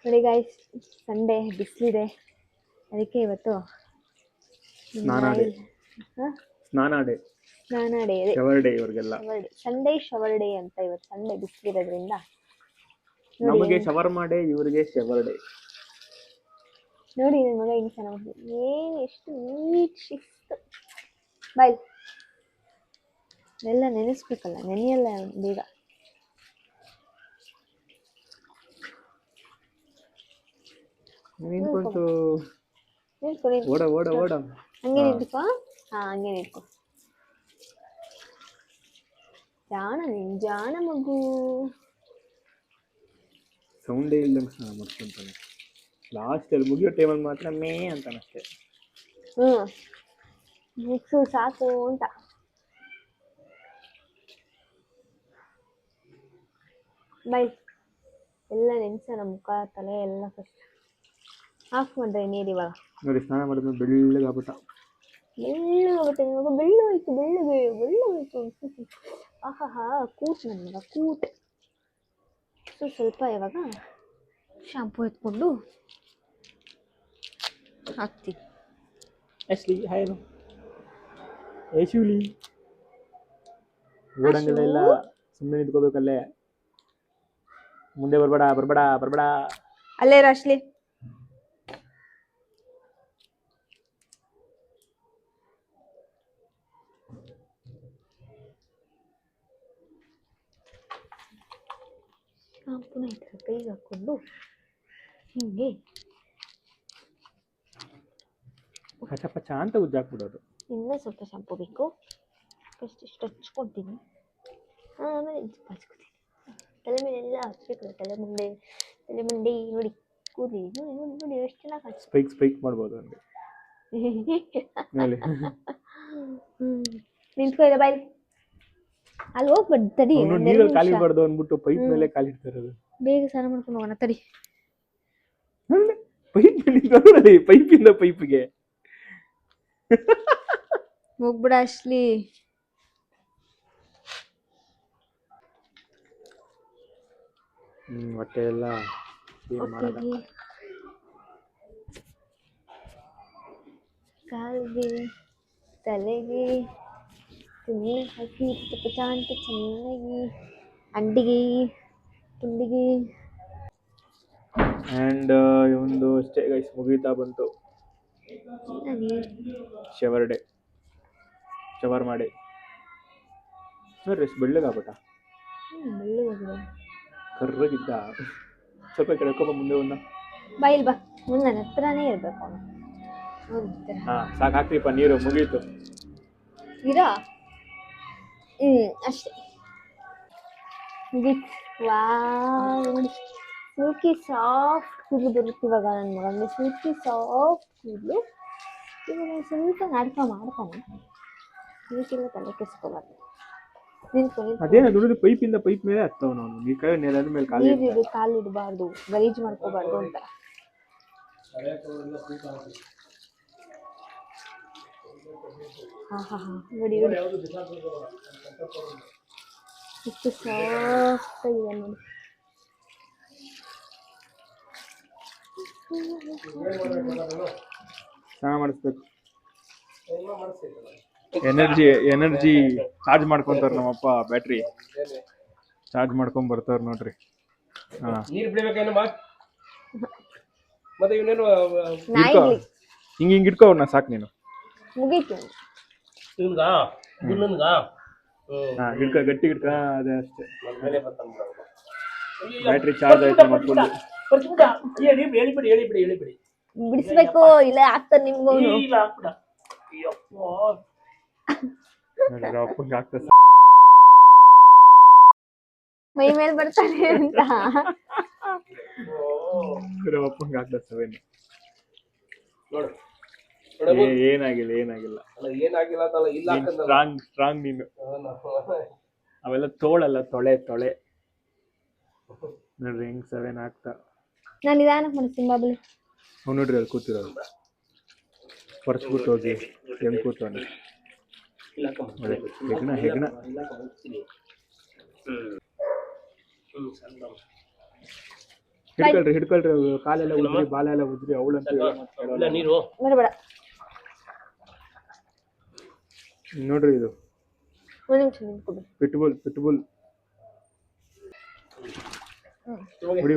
ನೋಡಿ guys, Sunday ಬಿಸಿಲಿದೆ, ಅದಕ್ಕೆ ಇವತ್ತು ಸ್ನಾನ ಡೇ ಸ್ನಾನ ಡೇ ಇದೆ. ಶವರ್ ಡೇ ಇವ್ರಿಗೆಲ್ಲ. ಸಂಡೇ ಶವರ್ ಡೇ ಅಂತ. ಇವತ್ತು ಸಂಡೇ ಬಿಸಿಲಿರೋದ್ರಿಂದ ನಮಗೆ ಶವರ್ಮಾ ಡೇ, ಇವರಿಗೆ ಶವರ್ ಡೇ. ನೋಡಿ ನನ್ನ ಮಗ ಹಿಂಗೆ ಚೆನ್ನಾಗಿ ಏನು ಎಷ್ಟು ನೀಟ್ ಶಿಸ್ತು. ಬಾಯ್ ಎಲ್ಲ ನೆನೆಸ್ಬೇಕಲ್ಲ, ನೆನೆಯಲ್ಲ ಬೇಗ. ನಿಂತ್ಕೊಂತು ನಿಂತ್ಕೊ ಓಡ ಹಂಗೆ ನಿಂತ್ಕೊ. ಹಂಗೆ ನಿಂತ್ಕೊ. ಜಾಣ ಮಗು. ಸೌಂಡೇ ಇಲ್ದಂಗೆ ಸ್ನಾನ ಮಾಡ್ಕೊಂತಾನೆ. ಲಾಸ್ಟಲ್ಲಿ ಮುಗಿಯೋ ಟೈಮಲ್ಲಿ ಮಾತ್ರ ಮೇ ಅಂತಾನಷ್ಟೇ. ಮುಗ್ಸು ಸಾಕು ಅಂತ. ಬೈ ಎಲ್ಲ ನೆನ್ಸೋಣ, ಮುಖ ತಲೆ ಎಲ್ಲ ಫಸ್ಟ್ ಆಫ್ ಮಾಡ್ರೆ ನೀರು. ಇವಾಗ ನೋಡಿ ಸ್ನಾನ ಮಾಡಿದ್ಮೇಲೆ ಬೆಳ್ಳಗಾಗ್ಬಿಟ್ಟ. ಬೆಳ್ಳಗಾಗುತ್ತೆ ಇವಾಗ. ಬೆಳ್ಳಗಾಯ್ತು. ಆಹಾ ಕೂಟ್ ನನ್ನ ಮಗ ಕೂಟ್. ಸ್ವಲ್ಪ ಇವಾಗ ಶಾಂಪು ಎತ್ಕೊಂಡು ಹಾಕ್ತೀನಿ. ಶಿವಲಿ ಓಡಂಗಿಲ್ಲ, ಇಲ್ಲ ಸುಮ್ಮನೆ ನಿಂತ್ಕೋಬೇಕಲ್ಲೇ. ಮುಂದೆ ಬರ್ಬೇಡ. ಅಲ್ಲೇ ರಾಶ್ಲಿ. ಶಾಂಪುನ ಕೈಗೆ ಹಾಕೊಂಡು ಹಿಂಗೆ ಪಚ ಅಂತ ಉಜ್ಜಾಕ್ಬಿಡೋದು. ಇನ್ನೂ ಸ್ವಲ್ಪ ಶಾಂಪು ಬೇಕು. ಫಸ್ಟ್ ಇಷ್ಟು ಹಚ್ಕೊತೀನಿ, ಆಮೇಲೆ ಹಚ್ಕೊತೀನಿ. ತಲೆ ಮೇಲೆ ಎಲ್ಲ ಹಚ್ಬೇಕು. ತಲೆ ಮುಂದೆ ನೋಡಿ ಕೂದಲಿ ನೋಡಿ ಎಷ್ಟು ಚೆನ್ನಾಗಿ ಹಚ್ಚ. ಸ್ಪೈಕ್ ಮಾಡ್ಬೋದು ಹಂಗೆ. ನಿಂತ್ಕೊ ಇಲ್ಲ ಬಾಯ್. ಅಲ್ಲಿ ಹೋಗ್ಬಾರ್ದು, ತಡಿ. ನೀರಲ್ಲಿ ಕಾಲಿಡ್ಬಾರ್ದು ಅಂದ್ಬಿಟ್ಟು ಪೈಪ್ ಮೇಲೆ ಕಾಲಿಡ್ತಾರದು. ಬೇಗ ಸ್ನಾನ ಮಾಡ್ಕೊಂಡು ಹೋಗೋಣ ತಡಿ. ಪೈಪಿಂದ ಪೈಪ್ಗೆ ಹೋಗ್ಬಿಡ ಅಶ್ಲಿ. ಹೊಟ್ಟೆ ಎಲ್ಲ ಕಾಲಿಗೆ ತಲೆಗೆ ತುನಿ ಹಾಕಿ ಪಚ ಅಂತ ಚೆನ್ನಾಗಿ ಅಂಡಿಗೆ ತುಂಡಿಗೆ. ಆ್ಯಂಡ್ ಒಂದು ಅಷ್ಟೇ ಗೈಸ್, ಮುಗೀತಾ ಬಂತು ಶವರ್ ಡೇ. ಶವರ್ ಮಾಡಿ ನೋಡ್ರಿ ಎಷ್ಟು ಬೆಳ್ಳಗಾಗ್ಬಿಟ್ಟ. ಕರ್ರಗಿದ್ದ. ಸ್ವಲ್ಪ ಕೆಳಕೋಬ ಮುಂದೆ ಒಂದು ಬಾಯಿಲ್ ಬಾ. ಮುಂದೆ ನನ್ನ ಹತ್ರನೇ ಇರ್ಬೇಕು ಅವನು. ಸಾಕು, ಹಾಕ್ರಿಪ್ಪ ನೀರು, ಮುಗೀತು. ಇರಾ ಅಷ್ಟೇ ಮುಗೀತು. ನೋಡಿ ಸಿಲ್ಕಿ ಸಾಫ್ಟ್ ಕೂದಲು ಬರುತ್ತೆ ಇವಾಗ ನನ್ನ ಮಗನಿಗೆ. ಸಿಲ್ಕಿ ಸಾಫ್ಟ್ ಕೂದಲು. ಇವಾಗ ಸ್ವಲ್ಪ ನಾಟಕ ಮಾಡ್ತಾನೆ. ನೀಕೆಲ್ಲ ತಲೆ ಕೆಸ್ಕೋಬಾರ್ದು. ಅದೇನ ದುಡಿದು ಪೈಪಿಂದ ಪೈಪ್ ಮೇಲೆ ಹತ್ತವ ನಾವು. ಈ ಕಡೆ ನೆಲದ ಮೇಲೆ ಕಾಲಿಡಬಾರ್ದು, ಗಲೀಜು ಮಾಡ್ಕೋಬಾರ್ದು ಅಂತ. ನೋಡಿ ಎಷ್ಟು ಸಾಫ್ಟ್ ಆಗಿದೆ ನೋಡಿ. ಸ್ನಾನ ಮಾಡಿಸ್ಬೇಕು. ಎನರ್ಜಿ ಚಾರ್ಜ್ ಮಾಡ್ಕೊಂತಾರ ನಮ್ಮಪ್ಪ. ಬ್ಯಾಟ್ರಿ ಚಾರ್ಜ್ ಮಾಡ್ಕೊಂಡ್ ಬರ್ತಾರ ನೋಡ್ರಿ. ಹಿಂಗ ಇಟ್ಕೋ ಅವ್ರನ್ನ, ಸಾಕು ನೀನು. ಮುಗೀತು. ಗಟ್ಟಿ ಗಿಡ್ಕ, ಅದೇ ಅಷ್ಟೇ. ಬ್ಯಾಟ್ರಿ ಚಾರ್ಜ್ ಆಯ್ತು ಮತ್ತೆ. ಬಿಡಿಸ್ಬೇಕು, ಇಲ್ಲ ಆಗ್ತದೆ ನಿಮ್ಗೂ. ಮೈ ಮೇಲೆ ಬರ್ತಾನೆ ಅಂತ ಏನಾಗಿಲ್ಲ. ಸ್ಟ್ರಾಂಗ್ ನೀನು. ಅವೆಲ್ಲ ತೋಳಲ್ಲ, ತೊಳೆ ನೋಡ್ರಿ ಹೆಂಗ್ 7 ಆಗ್ತಾ. ನಾನು ನಿಧಾನಕ್ಕೆ ಮಾಡಿಸ್ತೀನಿ ಬಾಬುಲಿ. ಅವ್ನು ನೋಡ್ರಿ ಅಲ್ಲಿ ಕೂತಿರೋದು. ಪರ್ಸ್ಬಿಟ್ಟು ಹೋಗಿ ಹೆಂಗ್ ಕೂತವನೆ. ಹೆಗ್ನ ಹಿಡ್ಕೊಳ್ರಿ ಕಾಲೆಲ್ಲ ಉದ್ರಿ ಬಾಲೆಲ್ಲ ಉದ್ರಿ ಅವಳಂತೂ ಇಲ್ಲ ನೀರು ಬೇಡ ನೋಡ್ರಿ ಇದು ಒಂದು ನಿಮಿಷ ನಿಂತ್ಕೊಡಿ. ಪಿಟ್ಬುಲ್ ಹೊಡಿ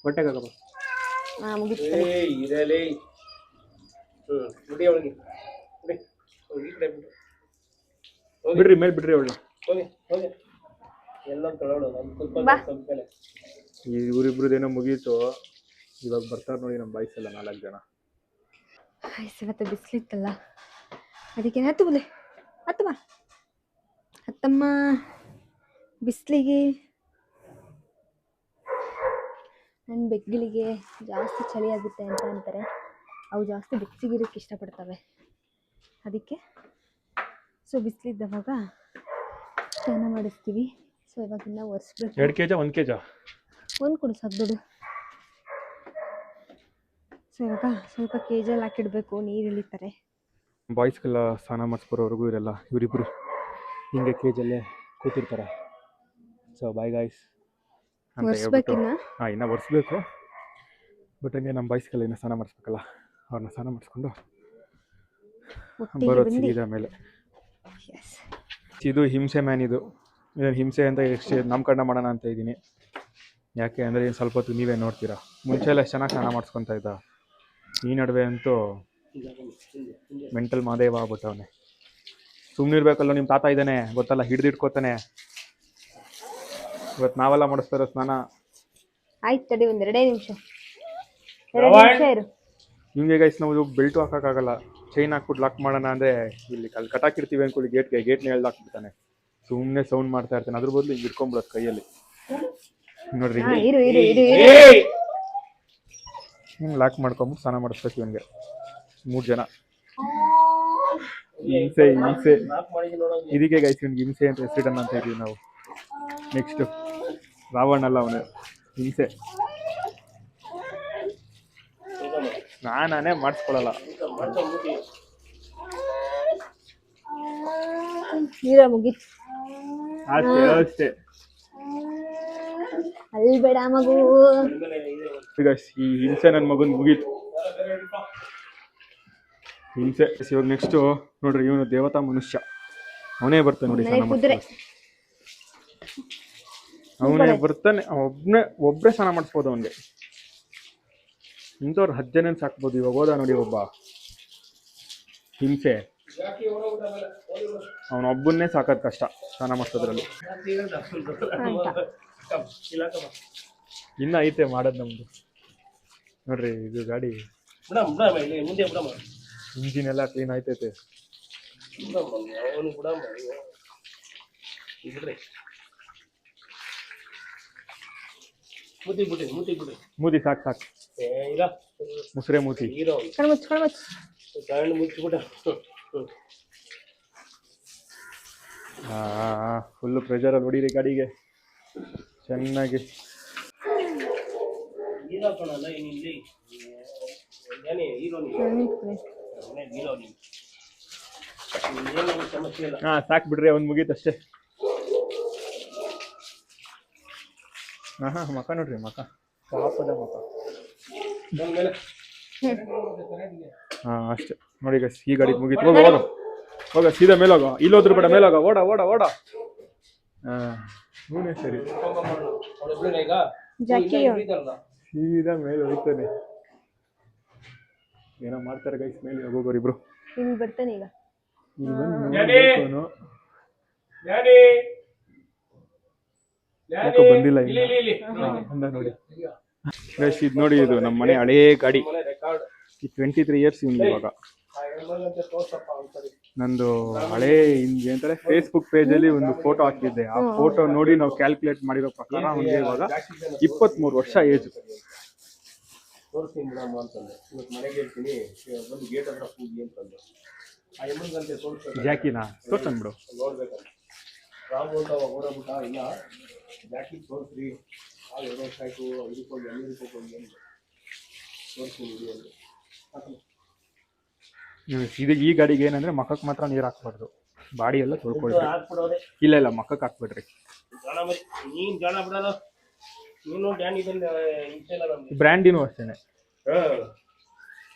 ಹೊಟ್ಟೆಗೆ ಹಾಕಪ್ಪ. ಮುಗಿತು. ಇರಲಿ ಮುಡಿ ಅವಳಿಗೆ ಬಿಡ್ರಿ ಮೇಲೆ ಬಿಡ್ರಿ ಅವಳು. ಹೋಗಿ ಎಲ್ಲ ತೊಳೋಳು ಇವರಿಬ್ರದೇನೋ ಮುಗೀತು. ಇವಾಗ ಬರ್ತಾರೆ ನೋಡಿ ನಮ್ಮ ಬಾಯ್ಸ್ ಎಲ್ಲ 4 ಜನ. ಇವತ್ತು ಬಿಸಿಲಿತ್ತಲ್ಲ ಅದಕ್ಕೆ ಹತ್ತು ಬುಲೆ ಹತ್ತಮ್ಮ ಹತ್ತಮ್ಮ ಬಿಸಿಲಿಗೆ ನನ್ನ ಬೆಗ್ಗಳಿಗೆ ಜಾಸ್ತಿ ಚಳಿ ಆಗುತ್ತೆ ಅಂತ ಅಂತಾರೆ. ಅವು ಜಾಸ್ತಿ ಬೆಚ್ಚಗಿರೋಕ್ಕೆ ಇಷ್ಟಪಡ್ತವೆ. ಅದಕ್ಕೆ ಸೊ ಬಿಸಿಲಿದ್ದವಾಗ ಸ್ನಾನ ಮಾಡಿಸ್ತೀವಿ. ಸೊ ಇವಾಗಿನ್ನ ಒರೆಸ್ಬೇಕು. 2 kg 1 kg ಒಂದು ಕೊಡು ಸಾಕು ದುಡ್ಡು. ಸೊ ಇವಾಗ ಸ್ವಲ್ಪ ಕೇಜಲ್ಲಿ ಹಾಕಿಡ್ಬೇಕು. ನೀರು ಇಳಿತಾರೆ. ಬಾಯ್ಸ್ಗೆಲ್ಲ ಸ್ನಾನ ಮಾಡಿಸ್ಕೊರೋವರೆಗೂ ಇವರಿಬ್ರು ಹಿಂಗೆ ಕೇಜಲ್ಲೇ ಕೂತಿರ್ತಾರೆ. ಸೊ ಬಾಯ್ ಗಾಯ್ಸ್ ಅಂತ ಹೇಳ್ಬಿಟ್ಟು ಒರೆಸ್ಬೇಕಿನ್ನ ಇನ್ನು ಒರೆಸ್ಬೇಕು. ಬಟ್ ಹಂಗೆ ನಮ್ಮ ಬಾಯ್ಸ್ಗೆಲ್ಲ ಇನ್ನೂ ಸ್ನಾನ ಮಾಡಿಸ್ಬೇಕಲ್ಲ, ಅವ್ರನ್ನ ಸ್ನಾನ ಮಾಡಿಸ್ಕೊಂಡು ಬರೋದು ಸೀದಾ ಮೇಲೆ. ಇದು ಹಿಂಸೆ ಮ್ಯಾನ್. ಇದನ್ನು ಹಿಂಸೆ ಅಂತ ಎಷ್ಟು ನಾಮಕರಣ ಮಾಡೋಣ ಅಂತ ಇದ್ದೀನಿ. ಯಾಕೆ ಅಂದರೆ ಇನ್ನು ಸ್ವಲ್ಪ ಹೊತ್ತು ನೀವೇ ನೋಡ್ತೀರಾ. ಮುಂಚೆ ಎಲ್ಲ ಎಷ್ಟು ಚೆನ್ನಾಗಿ ಸ್ನಾನ ಮಾಡಿಸ್ಕೊತಾ ಇದ್ದ. ಈ ನಡುವೆ ಅಂತೂ ಮೆಂಟಲ್ ಮಾದೇವ ಆಗ್ಬಿಟ್ಟವನೆ. ಸುಮ್ಮನಿರ್ಬೇಕಲ್ಲ, ನಿಮ್ಮ ತಾತ ಇದ್ದಾನೆ ಗೊತ್ತಲ್ಲ, ಹಿಡ್ದಿಟ್ಕೋತಾನೆ. ಇವತ್ತು ನಾವೆಲ್ಲ ಮಾಡಿಸ್ತಾರೋ ಸ್ನಾನ. ಆಯ್ತು ತಡಿ ಒಂದು 2 ನಿಮಿಷ 2 ನಿಮಿಷ ಇರು. ನಿಮಗೆ ಗೈಸ್ ನಾವು ಬೆಲ್ಟು ಹಾಕೋಕ್ಕಾಗಲ್ಲ. ಚೈನ್ ಹಾಕ್ಬಿಟ್ಟು ಲಾಕ್ ಮಾಡೋಣ ಅಂದರೆ ಇಲ್ಲಿ ಅಲ್ಲಿ ಕಟ್ಟಾಕಿರ್ತೀವಿ ಅಂದ್ಕೊಳ್ಳಿ ಗೇಟ್ನ ಎಳ್ದಾಕ್ಬಿಡ್ತಾನೆ. ಸುಮ್ಮನೆ ಸೌಂಡ್ ಮಾಡ್ತಾ ಇರ್ತಾನೆ. ಅದ್ರ ಬದಲು ಹಿಂಗೆ ಇಟ್ಕೊಂಡ್ಬಿಡೋದು ಕೈಯಲ್ಲಿ. ನೋಡ್ರಿ ಹಿಂಗೆ ಲಾಕ್ ಮಾಡ್ಕೊಂಬಿಟ್ಟು ಸ್ನಾನ ಮಾಡಿಸ್ಬೇಕು ಇವನಿಗೆ. 3 ಜನ. ಹಿಂಸೆ ಇದಕ್ಕೆ ಗೈಸ್ ಇವ್ನಿಗೆ ಹಿಂಸೆ ಅಂತ ಹೆಸರಿಡೋಣ ಅಂತ ಇದ್ದೀವಿ ನಾವು. ನೆಕ್ಸ್ಟು ರಾವಣ ಅಲ್ಲ ಅವನು, ಹಿಂಸೆ. ನಾನೇ ಮಾಡಿಸ್ಕೊಳಲ್ಲ. ನೀರ ಮುಗೀತು ಅಷ್ಟೇ ಅಲ್ಲಿ ಬೇಡ ಮಗು. ಈಗ ಈ ಹಿಂಸೆ ನನ್ನ ಮಗನ್ ಮುಗೀತು. ಹಿಂಸೆ. ಇವಾಗ ನೆಕ್ಸ್ಟು ನೋಡ್ರಿ, ಇವನು ದೇವತಾ ಮನುಷ್ಯ. ಅವನೇ ಬರ್ತಾನೆ ನೋಡಿ ಸ್ನಾನ ಮಾಡಿಸ್ತಾರೆ. ಅವನೇ ಬರ್ತಾನೆ. ಒಬ್ಬರೇ ಸ್ನಾನ ಮಾಡಿಸ್ಬೋದು ಅವನಿಗೆ. ಇಂಥವ್ರು 10 ಜನ ಸಾಕ್ಬೋದು. ಇವಾಗ ಹೋದ ನೋಡಿ ಒಬ್ಬ ಹಿಂಸೆ. ಅವನೊಬ್ಬನ್ನೇ ಸಾಕೋದು ಕಷ್ಟ ಸ್ನಾನ ಮಾಡಿಸೋದ್ರಲ್ಲಿ. ಇನ್ನ ಐತೆ ಮಾಡೋದು ನಮ್ದು. ನೋಡ್ರಿ ಇದು ಗಾಡಿ ಇಂಜಿನ್ ಎಲ್ಲ ಕ್ಲೀನ್ ಆಯ್ತೈತೆ. ಮೂತಿ ಸಾಕು ಮುಸ್ರೆ ಮೂತಿ. ಫುಲ್ಲು ಪ್ರೆಷರಲ್ಲಿ ಹೊಡೀರಿ ಗಾಡಿಗೆ ಚೆನ್ನಾಗಿ. ಸಾಕು ಬಿಡ್ರಿ, ಅವ್ನು ಮುಗೀತಷ್ಟೇ. ಮಕ ನೋಡ್ರಿ, ಮಕ ಪಾಪದ ಮಕ. ಅಷ್ಟೇ ನೋಡಿ ಈಗ ಈ ಗಾಡಿ ಮುಗೀತು. ಹೋಗ ಸೀದಾ ಮೇಲೋಗ. ಇಲ್ಲೋದ್ರು ಬೇಡ, ಮೇಲೋಗ. ಓಡ. ಹೂನೇ ಸರಿ. ಸೀದಾ ಮೇಲೆ ಹೋಗ್ತಾನೆ. ಏನೋ ಮಾಡ್ತಾರೆ ಗೈಸ್ ಮೇಲೆ ಹೋಗೋರಿಬ್ರು. ಬರ್ತಾನೆ ಈಗ. ಯಾಕೋ ಬಂದಿಲ್ಲ ಅಂದ ನೋಡಿ ಗೈಸ್. ಇದು ನೋಡಿ, ಇದು ನಮ್ಮ ಮನೆ ಹಳೇ ಗಾಡಿ. 23 ಇಯರ್ಸ್ ಇವನು ಇವಾಗ. ನಂದು ಹಳೇ ಏನಂತಾರೆ ಫೇಸ್ಬುಕ್ ಪೇಜಲ್ಲಿ ಒಂದು ಫೋಟೋ ಹಾಕಿದ್ದೆ. ಆ ಫೋಟೋ ನೋಡಿ ನಾವು ಕ್ಯಾಲ್ಕುಲೇಟ್ ಮಾಡಿರೋ ಪ್ರಕಾರ ಅವನಿಗೆ ಇವಾಗ 23 ವರ್ಷ ಏಜ್. ಜಾಕಿನಾ ತೋರ್ಸಂದ್ಬಿಡು. ಇದು ಈ ಗಾಡಿಗೆ ಏನಂದ್ರೆ ಮಕ್ಕಕ್ಕೆ ಮಾತ್ರ ನೀರು ಹಾಕ್ಬಾರ್ದು, ಬಾಡಿ ಎಲ್ಲ ತೊಳ್ಕೊಳ್ರಿ. ಇಲ್ಲ ಮಕ್ಕಕ್ಕೆ ಹಾಕ್ಬಿಡ್ರಿ. ನೀನು ಡ್ಯಾನ್ ಇದನ್ನ ಇನ್ಸ್ಟಾಲ ನಮ್ಗೆ ಬ್ರ್ಯಾಂಡಿನೂ ಅಷ್ಟೇನೆ, ಹಾ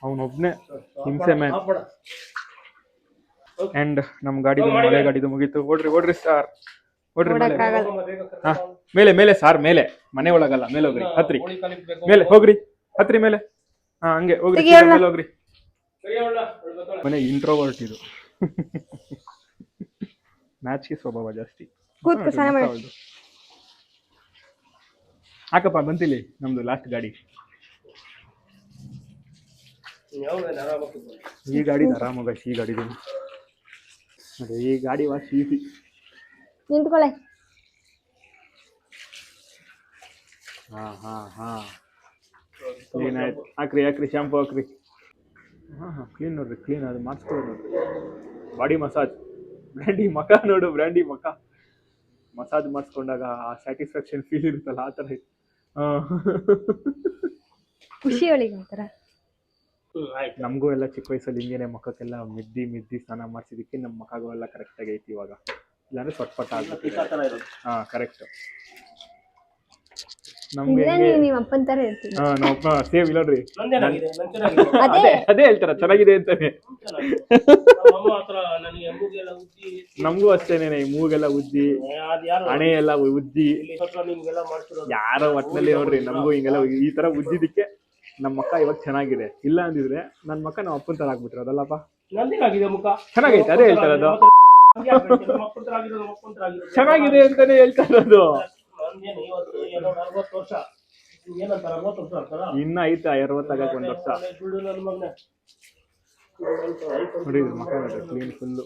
ಅವನೊಬ್ನೇ ಹಿಂಸೆ ಮ್ಯಾನ್. ಆಪಡ ಅಂಡ್ ನಮ್ಮ ಗಾಡಿದು ಮಳೆ ಗಾಡಿದು ಮುಗೀತು. ಓಡ್ರಿ ಸಾರ್, ಓಡ್ರಿ ಮೇಲೆ. ಹಾ ಮೇಲೆ ಸಾರ್, ಮೇಲೆ, ಮನೆ ಒಳಗಲ್ಲ, ಮೇಲೆ ಹೋಗ್ರಿ, ಹತ್ರಿ ಮೇಲೆ, ಹೋಗ್ರಿ ಹತ್ರಿ ಮೇಲೆ. ಹಾ ಹಂಗೆ ಹೋಗ್ರಿ, ಮೇಲೆ ಹೋಗ್ರಿ. ಮನೆ ಇಂಟ್ರೋವರ್ಟ್ ಇದು. ನಾಚಿಕೆ ಸ್ವಭಾವ ಜಾಸ್ತಿ. ಹಾಕಪ್ಪ ಬಂತಿಲ್ಲಿ ನಮ್ದು ಲಾಸ್ಟ್ ಗಾಡಿ. ಈ ಗಾಡಿ ಆರಾಮಾಗ ಈ ಗಾಡಿದು ಅದೇ ಈ ಗಾಡಿ ವಾಶ್ ಈಸಿ. ನಿಂತ್ಕೊಳ್ಳೆ. ಹಾ ಕ್ಲೀನ್ ಆಯ್ತು. ಹಾಕ್ರಿ ಶಾಂಪು ಹಾಕ್ರಿ. ಹಾ ಕ್ಲೀನ್ ನೋಡ್ರಿ, ಕ್ಲೀನ್ ಅದು ಮಾಡಿಸ್ಕೊಳ್ಳಿ ನೋಡ್ರಿ. ಬಾಡಿ ಮಸಾಜ್, ಬ್ರ್ಯಾಂಡಿ ಮಖ ನೋಡು, ಬ್ರ್ಯಾಂಡಿ ಮಖ ಮಸಾಜ್ ಮಾಡಿಸ್ಕೊಂಡಾಗ ಆ ಸ್ಯಾಟಿಸ್ಫ್ಯಾಕ್ಷನ್ ಫೀಲ್ ಇರುತ್ತಲ್ಲ, ಆ ಥರ ಇತ್ತು. ಖುಷಿ ಒಳಗೆ ಒಂಥರ. ನಮಗೂ ಎಲ್ಲ ಚಿಕ್ಕ ವಯಸ್ಸಲ್ಲಿ ಹಿಂಗೇನೆ ಮಖಕ್ಕೆಲ್ಲ ಮಿದ್ದಿ ಸ್ನಾನ ಮಾಡಿಸಿದಕ್ಕೆ ನಮ್ಮ ಮಖಗಳೆಲ್ಲ ಕರೆಕ್ಟಾಗಿ ಐತಿ ಇವಾಗ. ಇಲ್ಲಾಂದ್ರೆ ಸೊಟ್ಪಟ್ಟ ಆಗ್ಬಿಟ್ಟು. ಹಾ ಕರೆಕ್ಟ್. ನಮ್ಗೆ ನಿಮ್ಮ ಅಪ್ಪನ ತರ ಇರ್ತೀವಿ. ನಮ್ಮ ಸೇಮ್ ಇಲ್ಲೋಡ್ರಿ, ಅದೇ ಹೇಳ್ತಾರ ಚೆನ್ನಾಗಿದೆ ಅಂತಾನೆ. ನಮಗೂ ಅಷ್ಟೇನೆ, ಮೂಗೆಲ್ಲ ಉಜ್ಜಿ, ಹಣೆ ಎಲ್ಲ ಉಜ್ಜಿ, ಯಾರೋ ಒಟ್ಟಿನಲ್ಲಿ ನೋಡ್ರಿ ನಮಗೂ ಹಿಂಗೆಲ್ಲ ಈ ತರ ಉಜ್ಜಿದಕ್ಕೆ ನಮ್ಮ ಮಕ್ಕ ಇವಾಗ ಚೆನ್ನಾಗಿದೆ. ಇಲ್ಲ ಅಂದಿದ್ರೆ ನನ್ನ ಮಕ್ಕ ನಮ್ಮ ಅಪ್ಪನ ತರ ಆಗ್ಬಿಟ್ರೆ ಅದಲ್ಲಪ್ಪ. ಚೆನ್ನಾಗೈತೆ, ಅದೇ ಹೇಳ್ತಾರ ಅದು. ಚೆನ್ನಾಗಿದೆ ಅಂತಾನೆ ಹೇಳ್ತಾ ಇರೋದು. ಇನ್ನ ಐತೆ 60 ಆಗಕ್ಕೆ 1 ವರ್ಷ. ನೋಡಿ ಮಕ್ಕ ಕ್ಲೀನ್, ಫುಲ್ಲು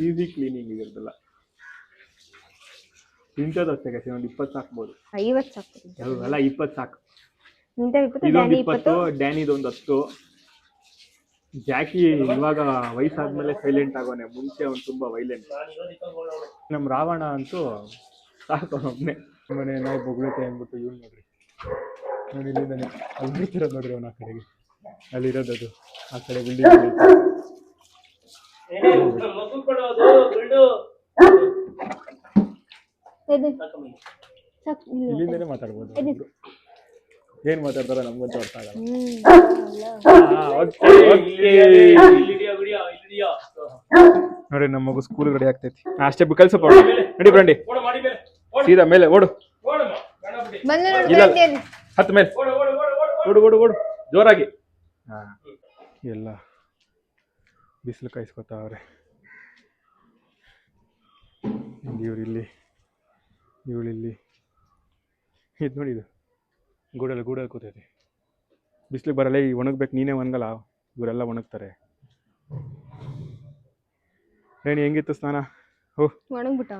ಈಸಿ ಕ್ಲೀನಿಂಗ್ ಇರೋದಲ್ಲ. ಇಂಥದ್ದು ಅಷ್ಟೇ ಕಸಿ ಒಂದು 20 ಸಾಕ್ಬೋದು. 50 ಸಾಕು ಅಲ್ಲ 20 ಸಾಕು. ಇದೊಂದು ಇದೊಂದು 20, ಡ್ಯಾನಿದೊಂದು 10. ಜಾಕಿ ಇವಾಗ ವಯಸ್ಸಾದ್ಮೇಲೆ ಸೈಲೆಂಟ್ ಆಗೋನೆ, ಮುಂಚೆ ಅವ್ನು ತುಂಬಾ ವೈಲೆಂಟ್. ನಮ್ಮ ರಾವಣ ಅಂತೂ ಸಾಕು ಒಬ್ಬನೇ. ಮನೆ ನಾವು ಬೊಗಳುತ್ತೆ ಅಂದ್ಬಿಟ್ಟು ಇವ್ನು ನೋಡ್ರಿ, ನೋಡಿ ಇಲ್ಲಿಂದಾನೆ ಅಲ್ಲಿ ಬಿಡ್ತಿರೋದು ನೋಡ್ರಿ ಅವನ ಆ ಕಡೆಗೆ, ಅಲ್ಲಿರೋದದು ಆ ಕಡೆ ಬಿಲ್ಡಿಂಗ್. ಇಲ್ಲಿಂದಾನೆ ಮಾತಾಡ್ಬೋದು. ಏನ್ ಮಾತಾಡ್ತಾರ ನಮ್ಗಂತೂ ಅರ್ಥ ಆಗಲ್ಲ. ನೋಡಿ ನಮ್ಮ ಮಗು ಸ್ಕೂಲ್ ರೆಡಿ ಆಗ್ತೈತಿ. ಅಷ್ಟೇ ಕಲ್ಸಪ್ಪ, ನಡಿ ಬ್ರಂಡಿ, ಸೀದಾ ಮೇಲೆ ಓಡು. ಇಲ್ಲ ಹತ್ತು ಮೇಲೆ ಓಡು ಜೋರಾಗಿ. ಹಾ ಎಲ್ಲ ಬಿಸಿಲು ಕಾಯಿಸ್ಕೊತಾವ್ರೆ. ಇವ್ರಿಲ್ಲಿ, ಇವಳಿಲ್ಲಿ, ಇದು ನೋಡಿ, ಇದು ಗೂಡಲ್ಲಿ ಕೂತೈತಿ. ಬಿಸಿಲಿಗೆ ಬರಲ್ಲ, ಈ ಒಣಗ್ಬೇಕು, ನೀನೇ ಒಣಗಲ್ಲ, ಇವರೆಲ್ಲ ಒಣಗ್ತಾರೆ. ರೇಣಿ ಹೆಂಗಿತ್ತು ಸ್ನಾನ? ಒಣಗ್ಬಿಟ್ಟ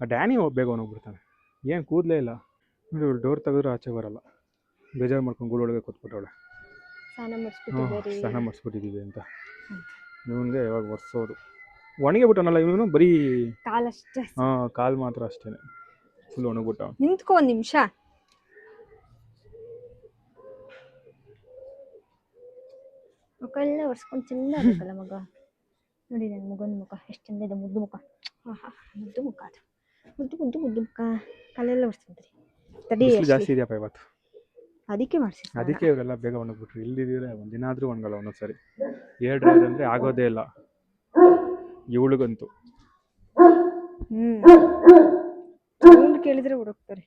ಡ್ಯಾನಿ ಬೇಗ ಒಣಗ್ಬಿಡ್ತಾನೆ, ಏನು ಕೂದಲೇ ಇಲ್ಲ. ನೋಡಿ ಇವ್ರು ಡೋರ್ ತೆಗೆದ್ರೆ ಆಚೆ ಬರಲ್ಲ, ಬೇಜಾರು ಮಾಡ್ಕೊಂಡು ಗೂಡೊಳಗೆ ಕೂತ್ಬಿಟ್ಟವಳೆ. ಸ್ನಾನ ಮಾಡಿಸ್ಬಿಟ್ಟಿದ್ದೀವಿ ಅಂತ ಇವನಿಗೆ ಯಾವಾಗ ಒರೆಸೋದು. ಒಣಗಿ ಬಿಟ್ಟವನಲ್ಲ ಇವನು, ಬರೀ ಕಾಲಷ್ಟೇ. ಕಾಲು ಮಾತ್ರ ಅಷ್ಟೇ ಫುಲ್ ಒಣಗ್ಬಿಟ್ಟ. ನಿಂತ್ಕೊ ಒಂದು ನಿಮಿಷ. ಮುಖ ಎಲ್ಲ ಒರೆಸ್ಕೊಂಡು ಚೆಂದ ಆಗಬೇಕಲ್ಲ ಮಗ. ನೋಡಿ ನನ್ನ ಮಗನ ಮುಖ ಎಷ್ಟು ಚಂದ ಇದೆ, ಮುದ್ದು ಮುಖ. ಮುದ್ದು ಮುಖ, ಅದು ಮುದ್ದು ಮುಖ. ಕಾಲೆಲ್ಲ ಒರೆಸ್ಕೊಂತೀರಿ. ಜಾಸ್ತಿ ಇದೆಯಪ್ಪ ಇವತ್ತು, ಅದಕ್ಕೆ ಮಾಡಿಸಿ. ಅದಕ್ಕೆ ಇವರೆಲ್ಲ ಬೇಗ ಒಣಗ್ಬಿಟ್ರು. ಇಲ್ದಿದ್ರೆ ಒಂದಿನ ಆದ್ರೂ ಒಣಗಲ್ಲ ಒಂದೊಂದ್ಸರಿ. ಡ್ರೈವರ್ ಅಂದ್ರೆ ಆಗೋದೇ ಇಲ್ಲ ಇವಳಿಗಂತೂ. ಕೇಳಿದ್ರೆ ಹುಡುಕ್ತಾರೆ.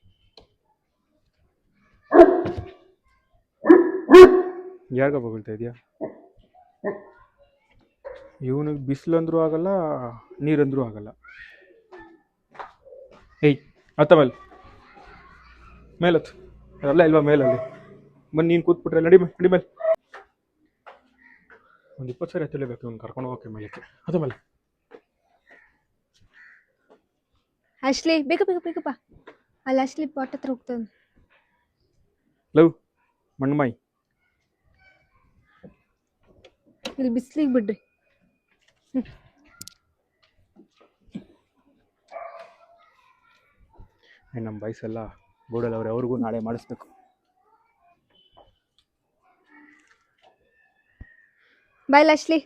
ಯಾರಿಗ ಬಗಳ್ತಾ ಇದೆಯಾ? ಇವನಿಗೆ ಬಿಸಿಲಂದ್ರೂ ಆಗಲ್ಲ, ನೀರಂದ್ರೂ ಆಗಲ್ಲ. ಏಯ್ ಹತ್ತ ಮೇಲತ್ತು ಅಲ್ಲ ಇಲ್ವಾ? ಮೇಲಲ್ಲಿ ಬನ್ನಿ, ನೀನು ಕೂತ್ಬಿಟ್ರೆ ನಡಿ ಮೇಲೆ. ಒಂದು 20 ಸರಿ ಹತ್ತಲೇಬೇಕು ಇವ್ನು ಕರ್ಕೊಂಡು ಹೋಗೋಕೆ ಮೇಲಕ್ಕೆ. ಅದ ಮೇಲೆ ಅಶ್ಲಿ ಬೇಕಪ್ಪ ಅಲ್ಲಿ ಅಶ್ಲಿ ಪಾಟ್ ಹತ್ರ ಹೋಗ್ತಾನೆ. ಲವ್ ಮಣ್ಮಾಯಿ ಇಲ್ಲಿ ಬಿಸ್ಲಿಗೆ ಬಿಡ್ರಿ. ನಮ್ಮ ಬೈಸೆಲ್ಲ ಬೋರ್ಡಲ್ಲಿ ಅವ್ರೆ, ಅವ್ರಿಗೂ ನಾಳೆ ಮಾಡಿಸ್ಬೇಕು. ಬಾಯ್ ಅಶ್ಲಿ,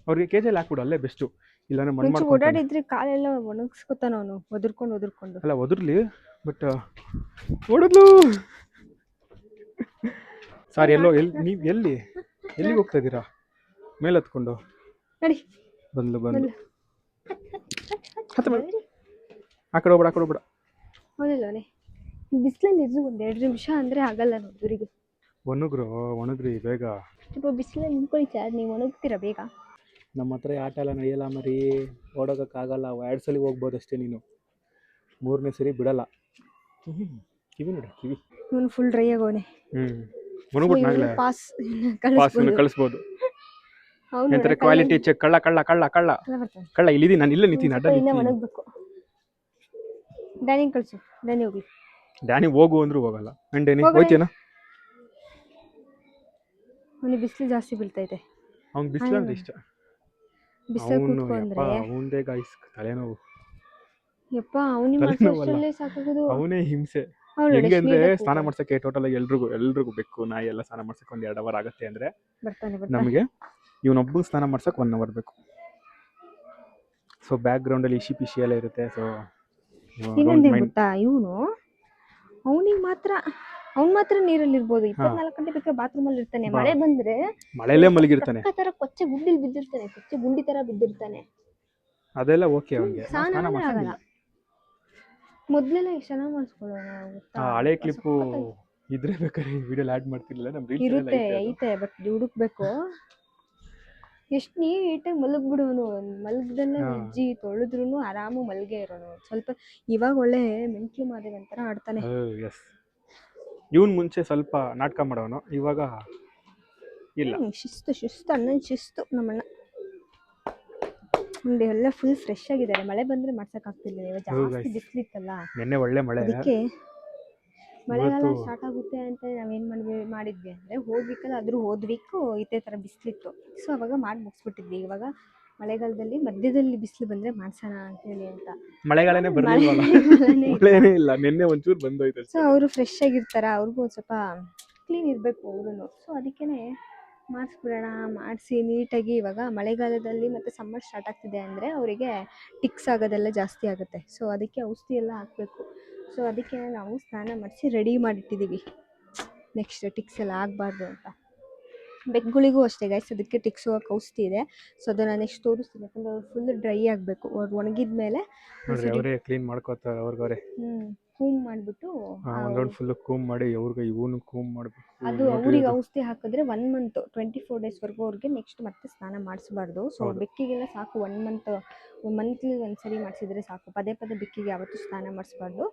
ಅವ್ರಿಗೆ KJ ಹಾಕ್ಬಿಡು, ಅಲ್ಲೇ ಬೆಸ್ಟು. ಇಲ್ಲಾಂದ್ರೆ ಮಣ್ಣು ಮುಂಚೆ ಮಾಡ್ಕೊಂತಾನೆ. ಓಡಾಡಿದ್ರೆ ಕಾಲೆಲ್ಲ ಒಣಗಿಸ್ಕೊತಾನ ಅವನು ಒದರ್ಕೊಂಡು ಅಲ್ಲ ಒದರ್ಲಿ, ಬಟ್ ಹೊಡೆದ್ಲು. ಸಾರಿ, ನೀವು ಎಲ್ಲಿಗೆ ಹೋಗ್ತಾ ಇದ್ದೀರಾ? ಮೇಲೆ ಹತ್ಕೊಂಡು ನಡಿ ಬಂದ್ಲು. ಬಂದ್ಲು. ಹತ್ತ ಮೇಲೆ. ಆ ಕಡೆ ಹೋಗ್ಬೇಡ. ಹೌದಿಲ್ಲವೇ ಬಿಸಿಲಲ್ಲಿ ಇದ್ದು ಒಂದು 2 ನಿಮಿಷ ಅಂದರೆ ಆಗಲ್ಲ ನೋಡ್ರಿಗೆ. ಒಣಗ್ರಿ ಬೇಗ. ಸ್ವಲ್ಪ ಬಿಸಿಲಲ್ಲಿ ನಿಂತ್ಕೊಳ್ಳಿ ಸರ್, ನೀವು ಒಣಗ್ತೀರಾ ಬೇಗ. ನಮ್ಮ ಹತ್ರ ಆಟ ಎಲ್ಲ ನಡೆಯಲ್ಲ ಮರಿ, ಓಡೋಕ್ಕಾಗಲ್ಲ. 2 ಸಲ ಹೋಗ್ಬೋದು ಅಷ್ಟೇ ನೀನು, 3ನೇ ಸರಿ ಬಿಡಲ್ಲ. ಕಿವಿ ನೋಡಿ, ಕಿವಿ ಇವನು ಫುಲ್ ಡ್ರೈ ಆಗೋನೆ. ಒಣಗ್ಬಿಟ್ನಾಗ್ಲೇ ಪಾಸ್ ಕಳಿಸ್ಬೋದು. ಅವನು ಎಂತಾರೆ ಕ್ವಾಲಿಟಿ ಚೆಕ್. ಕಳ್ಳ ಇಲ್ಲಿದ್ದೀನಿ ನಾನು, ಇಲ್ಲೇ ನಿಂತೀನಿ ಅಡ್ಡ ಇನ್ನೂ ನಿಂತೀನಿ. ಒಣಗಬೇಕು. ಡ್ಯಾನಿಗೆ ಕಳಿಸು, ಡ್ಯಾನಿ ಹೋಗ್ಲಿ. ಡ್ಯಾನಿ ಹೋಗು ಅಂದ್ರೂ ಹೋಗಲ್ಲ. ಡ್ಯಾನಿ ಹೋಗ್ರೆ. ಹೋಯ್ತೇನ? ಅವನಿಗೆ ಬಿಸಿಲು ಜಾಸ್ತಿ ಬೀಳ್ತೈತೆ. ಅವ್ನು ಬಿಸಿಲು ಅಂದ್ರೆ ಇಷ್ಟ. ಬಿಸಿಲು ಅವನು ಕೂತ್ಕೊಂಡ್ರೆ ಅವನದೇ ಗಾಯ್ಸ್ ತಲೆನೋವು. ಯಪ್ಪ ಅವನಿಗೆ ಮಾಡ್ಸೋಷ್ಟರಲ್ಲೇ ಸಾಕಾಗೋದು. ಅವನೇ ಹಿಂಸೆ. ಅವ್ಳು ಹೆಂಗೆ ಅಂದ್ರೆ ಲಕ್ಷ್ಮೀ ಸ್ನಾನ ಮಾಡ್ಸಕ್ಕೆ ಟೋಟಲ್ ಆಗಿ ಎಲ್ರಿಗೂ ಬೆಕ್ಕು ನಾಯಿ ಎಲ್ಲ ಸ್ನಾನ ಮಾಡ್ಸಕ್ಕೆ 1-2 ಅವರ್ ಆಗುತ್ತೆ ಅಂದ್ರೆ, ಬರ್ತಾನೆ. ನಮಗೆ ಇವನೊಬ್ಬ ಸ್ನಾನ ಮಾಡ್ಸಕ್ಕೆ 1 ಅವರ್ ಬೇಕು. ಸೊ ಬ್ಯಾಕ್ ಗ್ರೌಂಡ್ ಅಲ್ಲಿ ಇಶಿ ಎಲ್ಲ ಇರುತ್ತೆ. ಸೊ ಇನ್ನೊಂದೇನು ಗೊತ್ತಾ, ಅವ್ನು ಮಾತ್ರ ನೀರಲ್ಲಿ ಇರ್ಬೋದು. 24 ಗಂಟೆ ಬೇಕಾದ್ರೆ ಬಾತ್ರೂಮ್ ಅಲ್ಲಿ ಇರ್ತಾನೆ. ಮಳೆ ಬಂದ್ರೆ ಮಳೆಯಲ್ಲೇ ಮಲಗಿರ್ತಾನೆ. ತರ ಕೊಚ್ಚೆ ಗುಂಡಿಲಿ ಬಿದ್ದಿರ್ತಾನೆ, ಕೊಚ್ಚೆ ಗುಂಡಿ ತರ ಬಿದ್ದಿರ್ತಾನೆ. ಅದೆಲ್ಲ ಓಕೆ ಅವನಿಗೆ. ಸ್ನಾನ ಆಗಲ್ಲ. ಮೊದ್ಲೆಲ್ಲ ಎಷ್ಟು ಚೆನ್ನಾಗಿ ಮಾಡಿಸ್ಕೊಳ್ಳೋಣ ಗೊತ್ತಾ. ಹಳೆ ಕ್ಲಿಪ್ಪು ಇದ್ರೆ ಬೇಕಾದ್ರೆ ವಿಡಿಯೋಲಿ ಆಡ್ ಮಾಡ್ತಿರ್ಲಿಲ್ಲ. ನಮ್ಮ ರೀಲ್ಸ್ ಇರುತ್ತೆ, ಐತೆ, ಬಟ್ ಹುಡುಕ್ಬೇಕು. ಎಷ್ಟು ನೀಟಾಗಿ ಮಲಗ್ಬಿಡೋನು. ಮಲಗ್ದಲ್ಲೇ ಉಜ್ಜಿ ತೊಳೆದ್ರು ಆರಾಮು ಮಲ್ಗೆ ಇರೋನು. ಸ್ವಲ್ಪ ಇವಾಗ ಒಳ್ಳೆ ಮೆಂಟ್ಲು ಮಾದೇವಿ ಅಂತಾರ ಆಡ್ತಾನೆ. ಎಸ್, ಇವನ್ ಮುಂಚೆ ಸ್ವಲ್ಪ ನಾಟಕ ಮಾಡೋನು, ಇವಾಗ ಇಲ್ಲ. ಶಿಸ್ತು ಅಣ್ಣನ ಶಿಸ್ತು. ನಮ್ಮಣ್ಣ ನಮ್ದು ಎಲ್ಲ ಫುಲ್ ಫ್ರೆಶ್ ಆಗಿದ್ದಾರೆ. ಮಳೆ ಬಂದ್ರೆ ಮಾಡ್ಸಕ್ ಆಗ್ತಿರ್ಲಿಲ್ಲ. ಇವಾಗ ಜಾಸ್ತಿ ಬಿಸಿಲಿತ್ತಲ್ಲ, ನಿನ್ನೆ ಒಳ್ಳೆ ಮಳೆ. ಅದಕ್ಕೆ ಮಳೆಗಾಲ ಸ್ಟಾರ್ಟ್ ಆಗುತ್ತೆ ಅಂತ ನಾವೇನ್ ಮಾಡಿದ್ವಿ ಅಂದ್ರೆ, ಹೋದ್ ವೀಕ್ ಇದೇ ತರ ಬಿಸಿಲಿತ್ತು. ಸೊ ಅವಾಗ ಮಾಡಿ ಮುಗಿಸ್ಬಿಟ್ಟಿದ್ವಿ. ಇವಾಗ ಮಳೆಗಾಲದಲ್ಲಿ ಮಧ್ಯದಲ್ಲಿ ಬಿಸಿಲು ಬಂದ್ರೆ ಮಾಡ್ಸೋಣ ಅಂತ ಹೇಳಿ ಅಂತ. ಮಳೆಗಾಲನೇ ಬರಲಿಲ್ಲ, ನಿನ್ನೆ ನಿನ್ನೆ ಒಂಚೂರು ಬಂದೋಯ್ತು. ಸೊ ಅವರು ಫ್ರೆಶ್ ಆಗಿರ್ತಾರ, ಅವ್ರಿಗೂ ಸ್ವಲ್ಪ ಕ್ಲೀನ್ ಇರಬೇಕು ಅವ್ರೂ. ಸೊ ಅದಕ್ಕೇನೆ ಮಾಡಿಸ್ಬಿಡೋಣ. ಮಾಡಿಸಿ ನೀಟಾಗಿ. ಇವಾಗ ಮಳೆಗಾಲದಲ್ಲಿ ಮತ್ತು ಸಮ್ಮರ್ ಸ್ಟಾರ್ಟ್ ಆಗ್ತಿದೆ ಅಂದರೆ ಅವರಿಗೆ ಟಿಕ್ಸ್ ಆಗೋದೆಲ್ಲ ಜಾಸ್ತಿ ಆಗುತ್ತೆ. ಸೊ ಅದಕ್ಕೆ ಔಷಧಿ ಎಲ್ಲ ಹಾಕಬೇಕು. ಸೊ ಅದಕ್ಕೆ ನಾವು ಸ್ನಾನ ಮಾಡಿಸಿ ರೆಡಿ ಮಾಡಿಟ್ಟಿದ್ದೀವಿ, ನೆಕ್ಸ್ಟ್ ಟಿಕ್ಸ್ ಎಲ್ಲ ಆಗಬಾರ್ದು ಅಂತ. ಬೆಕ್ಕುಗಳಿಗೂ ಅಷ್ಟೇ ಗೈಸ್, ಅದಕ್ಕೆ ಟಿಕ್ಸ್ ಹೋಗಕ್ಕೆ ಔಷಧಿ ಇದೆ. ಸೊ ಅದನ್ನು ನೆಕ್ಸ್ಟ್ ತೋರಿಸ್ತೀನಿ. ಯಾಕಂದರೆ ಅವ್ರು ಫುಲ್ ಡ್ರೈ ಆಗಬೇಕು. ಅವ್ರು ಒಣಗಿದ ಮೇಲೆ ಅವರೇ ಕ್ಲೀನ್ ಮಾಡ್ಕೋತಾರೆ. ಅವ್ರಿಗವ್ರೆ ಕೂಮ್ ಮಾಡಿಬಿಟ್ಟು ಒಂದು ರೌಂಡ್ ಫುಲ್ ಕೂಮ್ ಮಾಡಿ, ಇವನು ಕೂಮ್ ಮಾಡಬೇಕು. ಅದು ಅವ್ರಿಗೆ ಔಷಧಿ ಹಾಕಿದ್ರೆ 1 ಮಂತ್ 24 ಡೇಸ್ವರೆಗೂ ಅವ್ರಿಗೆ ನೆಕ್ಸ್ಟ್ ಮತ್ತೆ ಸ್ನಾನ ಮಾಡಿಸಬಾರ್ದು. ಸೊ ಬೆಕ್ಕಿಗೆಲ್ಲ ಸಾಕು 1 ಮಂತ್ಲಿ ಒಂದ್ಸರಿ ಮಾಡಿಸಿದ್ರೆ ಸಾಕು. ಪದೇ ಬೆಕ್ಕಿಗೆ ಯಾವತ್ತೂ ಸ್ನಾನ ಮಾಡಿಸ್ಬಾರ್ದು.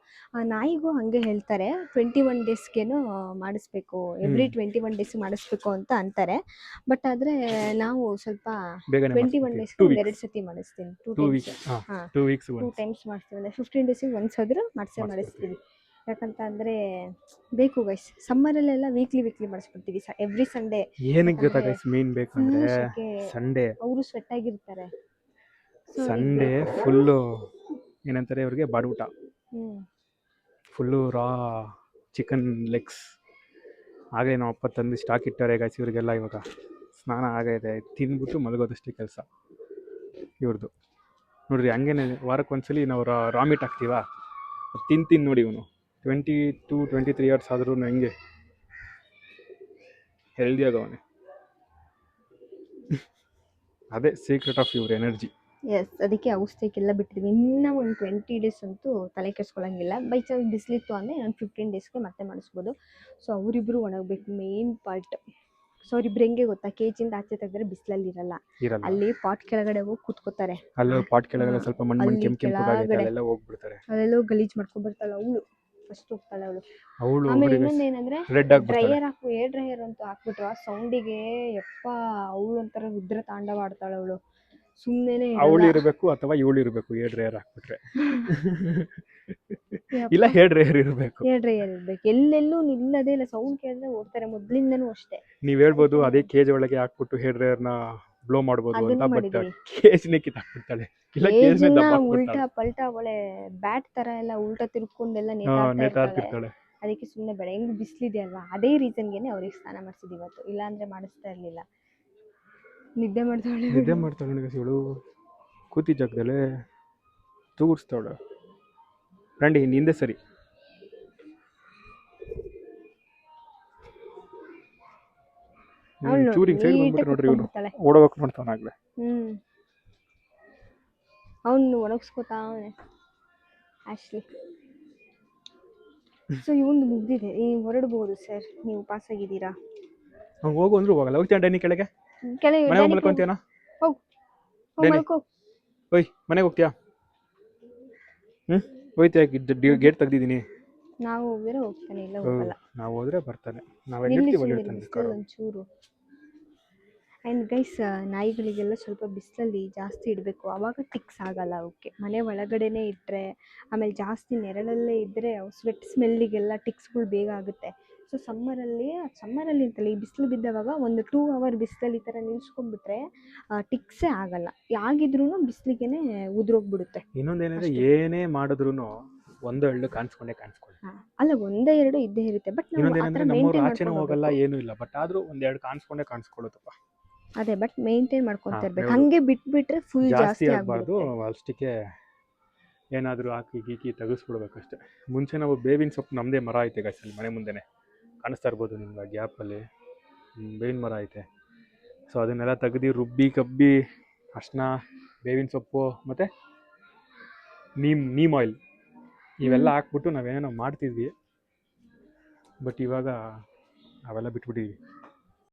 ನಾಯಿಗೂ ಹಾಗೆ ಹೇಳ್ತಾರೆ, 21 ಡೇಸ್ಗೇನೋ ಮಾಡಿಸ್ಬೇಕು, ಎವ್ರಿ 21 ಡೇಸ್ ಮಾಡಿಸ್ಬೇಕು ಅಂತ ಅಂತಾರೆ. ಬಟ್ ಆದರೆ ನಾವು ಸ್ವಲ್ಪ 21 ಡೇಸ್ಗೆ 2 ಸತಿ ಮಾಡಿಸ್ತೀನಿ. 2 ಟೈಮ್ಸ್ ಮಾಡಿಸ್ತೀವಿ. ಅಂದರೆ 15 ಡೇಸಿಗೆ ಒಂದ್ಸಾದ್ರೂ ಮಾಡಿಸ್ತೀವಿ. ಯಾಕಂತ ಅಂದರೆ ಬೇಕು ಗೈಸ್. ಸಮ್ಮರಲ್ಲೆಲ್ಲ ವೀಕ್ಲಿ ಮಾಡಿಸ್ಬಿಡ್ತೀವಿ, ಎವ್ರಿ ಸಂಡೇ. ಏನಕ್ಕೆ ಗೊತ್ತಾ ಗೈಸ್ ಮೇನ್ ಬೇಕಂದ್ರೆ, ಸಂಡೇ ಅವರು ಸ್ವೆಟ್ ಆಗಿರ್ತಾರೆ. ಸಂಡೇ ಫುಲ್ಲು ಏನಂತಾರೆ ಅವ್ರಿಗೆ ಬಾಡೂಟ, ಫುಲ್ಲು ರಾ ಚಿಕನ್ ಲೆಗ್ಸ್. ಹಾಗೆ ನಮ್ಮ ಅಪ್ಪ ತಂದು ಸ್ಟಾಕ್ ಇಟ್ಟಾರೆ ಗೈಸ್. ಇವರಿಗೆಲ್ಲ ಇವಾಗ ಸ್ನಾನ ಆಗೈತೆ, ತಿಂದ್ಬಿಟ್ಟು ಮಲಗೋದಷ್ಟೇ ಕೆಲಸ ಇವ್ರದ್ದು. ನೋಡ್ರಿ, ಹಂಗೇನೆ ವಾರಕ್ಕೊಂದ್ಸಲಿ ನಾವು ರಾ ಮೀಟ್ ಹಾಕ್ತೀವ, ತಿಂದು ನೋಡಿ. ಇವನು 22-23 ಇಯರ್ಸ್ ಆದ್ರೂ ಹೆಂಗೆ ಹೆಲ್ದಿ ಆಗವನೆ. ಅದೇ secret of your energy. Yes, ಅದಕ್ಕೆ ಔಷಧಿಗೆಲ್ಲ ಬಿಟ್ಟಿದ್ವಿ. ಇನ್ನೂ ಒಂದು 20 ಡೇಸ್ ಅಂತೂ ತಲೆ ಕೆಡಿಸ್ಕೊಳ್ಳೋಂಗಿಲ್ಲ. ಬೈ ಚಾನ್ಸ್ ಬಿಸಿಲಿತ್ತು ಅಂದರೆ ನಾನು 15 ಡೇಸ್ಗೆ ಮತ್ತೆ ಮಾಡಿಸ್ಬೋದು. ಸೊ ಅವರಿಬ್ಬರು ಒಣಗಬೇಕು, ಮೇನ್ ಪಾರ್ಟ್. ಸೊ ಅವರಿಬ್ರು ಹೆಂಗೆ ಗೊತ್ತಾ, ಕೇಜಿಂದ ಆಚೆ ತೆಗೆದ್ರೆ ಬಿಸಿಲಲ್ಲಿ ಇರಲ್ಲ, ಅಲ್ಲಿ ಪಾಟ್ ಕೆಳಗಡೆ ಹೋಗಿ ಕೂತ್ಕೋತಾರೆ. ಅಲ್ಲೂ ಪಾಟ್ ಕೆಳಗಡೆ ಸ್ವಲ್ಪ ಮಣ್ಣು ಕೆಂಪು ಅಲ್ಲೆಲ್ಲ ಹೋಗ್ಬಿಡ್ತಾರೆ. ಅಲ್ಲೆಲ್ಲೋ ಗಲೀಜ್ ಮಾಡ್ಕೊಂಡ್ಬರ್ತಾಳೆ ಅವಳು. ಫಸ್ಟ್ ಹೋಗ್ತಾಳೆ ಅವಳು. ಆಮೇಲೆ ಇನ್ನೊಂದೇನಂದ್ರೆ, ಡ್ರೈಯರ್ ಏರ್ ಡ್ರೈಯರ್ ಅಂತೂ ಹಾಕ್ಬಿಟ್ರು, ಆ ಸೌಂಡಿಗೆ ಯಪ್ಪ ಅವಳು ಒಂಥರ ರುದ್ರ ತಾಂಡವ ಆಡ್ತಾಳೆ ಅವಳು. ಸುಮ್ಮನೆ ಅವಳು ಇರಬೇಕು ಅಥವಾ ಇವಳು ಇರಬೇಕು, ಏರ್ ಡ್ರೈಯರ್ ಹಾಕ್ಬಿಟ್ರೆ. ಇಲ್ಲ ಹೇರ್ ಡ್ರೈಯರ್ ಇರಬೇಕು. ಎಲ್ಲೆಲ್ಲೂ ನಿಲ್ಲದೇ ಇಲ್ಲ, ಸೌಂಡ್ ಕೇಳಿದ್ರೆ ಓಡ್ತಾರೆ. ಮೊದ್ಲಿಂದನೂ ಅಷ್ಟೇ. ನೀವ್ ಹೇಳ್ಬೋದು ಅದೇ ಕೇಜ್ ಒಳಗೆ ಹಾಕ್ಬಿಟ್ಟು ಹೇರ್ ಡ್ರೈಯರ್ನ ಬ್ಲೋ ಮಾಡ್ಬೋದು ಅಂತ, ಬಟ್ ಕೇಜ್ನೇ ಕಿತ್ತಾಕ್ಬಿಡ್ತಾಳೆ. ಉಲ್ಟಾ ಪಲ್ಟಾ ಒಳ್ಳೆ ಬ್ಯಾಟ್ ತರ ಎಲ್ಲ ಉಲ್ಟಾ ತಿರ್ಕೊಂಡೆಲ್ಲ ನೇತಾಡ್ತಿರ್ತಾಳೆ. ಅದಕ್ಕೆ ಸುಮ್ಮನೆ ಬೇಡ. ಹೆಂಗ್ ಬಿಸಿಲಿದೆ ಅಲ್ವಾ, ಅದೇ ರೀಸನ್ಗೆನೆ ಅವ್ರಿಗೆ ಸ್ನಾನ ಮಾಡಿಸಿದ್ವಿ ಇವತ್ತು. ಇಲ್ಲಾಂದ್ರೆ ಮಾಡಿಸ್ತಾ ಇರ್ಲಿಲ್ಲ. ನಿದ್ದೆ ಮಾಡ್ತಾಳೆ. ಇವಳು ಕೂತಿ ಜಾಗದಲ್ಲೇ ತೂಗಿಸ್ತಾವಳ ರಂಡಿ ಹಿಂದೆ ಸರಿ. ಚೂರಿಂಗ್ ಸೈಡ್ ಬಂದ್ಬಿಟ್ಟು ನೋಡ್ರಿ ಇವನು ಓಡೋಗಕ್ಕೆ ನೋಡ್ತಾವನಾಗ್ಲೆ. ಅವನು ಒಣಗಿಸ್ಕೊತಾವನೆ ಆಶ್ಲಿ. ಸೊ ಇವನು ಮುಗ್ದಿದೆ, ನೀವು ಹೊರಡ್ಬೋದು ಸರ್, ನೀವು ಪಾಸ್ ಆಗಿದ್ದೀರಾ. ಹಂಗೆ ಹೋಗು ಅಂದ್ರು ಹೋಗಲ್ಲ. ಹೋಗ್ತೀಯ ಡ್ಯಾನಿ ಕೆಳಗೆ? ಕೆಳಗೆ ಮನೆಗೆ ಮಲ್ಕೊಂತೀಯನ? ಹೋಗು ಮಲ್ಕೋ. ಓಯ್ ಮನೆಗೆ ಹೋಗ್ತೀಯಾ? ಹೋಯ್ತೀಯ? ಗೇಟ್ ತೆಗ್ದಿದ್ದೀನಿ. ನಾವು ಹೋಗಿದ್ರೆ ಹೋಗ್ತಾನೆ, ಇಲ್ಲ ಹೋಗಲ್ಲ. ನಾವು ಹೋದ್ರೆ ಬರ್ತಾನೆ. ನಾವು ಒಂಚೂರು. ಆ್ಯಂಡ್ ಗೈಸ್, ನಾಯಿಗಳಿಗೆಲ್ಲ ಸ್ವಲ್ಪ ಬಿಸಿಲಲ್ಲಿ ಜಾಸ್ತಿ ಇಡಬೇಕು, ಆವಾಗ ಟಿಕ್ಸ್ ಆಗಲ್ಲ ಅವಕ್ಕೆ. ಮನೆ ಒಳಗಡೆನೇ ಇಟ್ಟರೆ, ಆಮೇಲೆ ಜಾಸ್ತಿ ನೆರಳಲ್ಲೇ ಇದ್ದರೆ ಅವು ಸ್ವೆಟ್ ಸ್ಮೆಲ್ಲಿಗೆಲ್ಲ ಟಿಕ್ಸ್ಗಳು ಬೇಗ ಆಗುತ್ತೆ. ಸೊ ಸಮ್ಮರಲ್ಲಿ ಅಂತಲ್ಲ, ಈ ಬಿಸಿಲು ಬಿದ್ದವಾಗ ಒಂದು 2 ಅವರ್ ಬಿಸಿಲಲ್ಲಿ ಈ ಥರ ನಿಲ್ಸ್ಕೊಂಡ್ಬಿಟ್ರೆ ಟಿಕ್ಸೇ ಆಗಲ್ಲ. ಯಾಗಿದ್ರೂ ಬಿಸಿಲಿಗೆ ಉದುರೋಗ್ಬಿಡುತ್ತೆ. ಇನ್ನೊಂದೇನಂದ್ರೆ ಏನೇ ಮಾಡಿದ್ರು ಒಂದು ಎರಡು ಕಾಣಿಸ್ಕೊಂಡೆ. ಅಲ್ಲ, 1-2 ಇದ್ದೇ ಇರುತ್ತೆ. ಬಟ್ ನಮ್ಮವ್ರು ಆಚೆನೂ ಹೋಗಲ್ಲ, ಏನೂ ಇಲ್ಲ. ಬಟ್ ಆದ್ರೂ 1-2 ಕಾಣಿಸ್ಕೊಳ್ಳುತ್ತಪ್ಪ. ಅದೇ, ಬಟ್ ಮೇಂಟೈನ್ ಮಾಡ್ಕೊಂತ ಇರ್ಬೇಕು. ಹಂಗೆ ಬಿಟ್ಬಿಟ್ರೆ ಫುಲ್ ಜಾಸ್ತಿ ಆಗಬಾರ್ದು. ಅಷ್ಟಕ್ಕೆ ಏನಾದರೂ ಹಾಕಿ ಗೀಕಿ ತೆಗೆಸ್ಬಿಡ್ಬೇಕಷ್ಟೆ. ಮುಂಚೆ ನಾವು ಬೇವಿನ ಸೊಪ್ಪು, ನಮ್ಮದೇ ಮರ ಐತೆ ಗೈಸ್ ಅಲ್ಲಿ ಮನೆ ಮುಂದೆನೆ, ಕಾಣಿಸ್ತಾ ಇರ್ಬೋದು ನಿಮ್ಗೆ ಗ್ಯಾಪಲ್ಲಿ. ಬೇವಿನ ಮರ ಐತೆ. ಸೊ ಅದನ್ನೆಲ್ಲ ತೆಗ್ದು ರುಬ್ಬಿ ಕಬ್ಬಿ ಅರ್ಶಿನ, ಬೇವಿನ ಸೊಪ್ಪು ಮತ್ತು ನೀಮ್ ಆಯಿಲ್ ಇವೆಲ್ಲ ಹಾಕ್ಬಿಟ್ಟು ನಾವೇನೋ ಮಾಡ್ತಿದ್ವಿ. ಬಟ್ ಇವಾಗ ಅವೆಲ್ಲ ಬಿಟ್ಬಿಟ್ಟಿದ್ವಿ.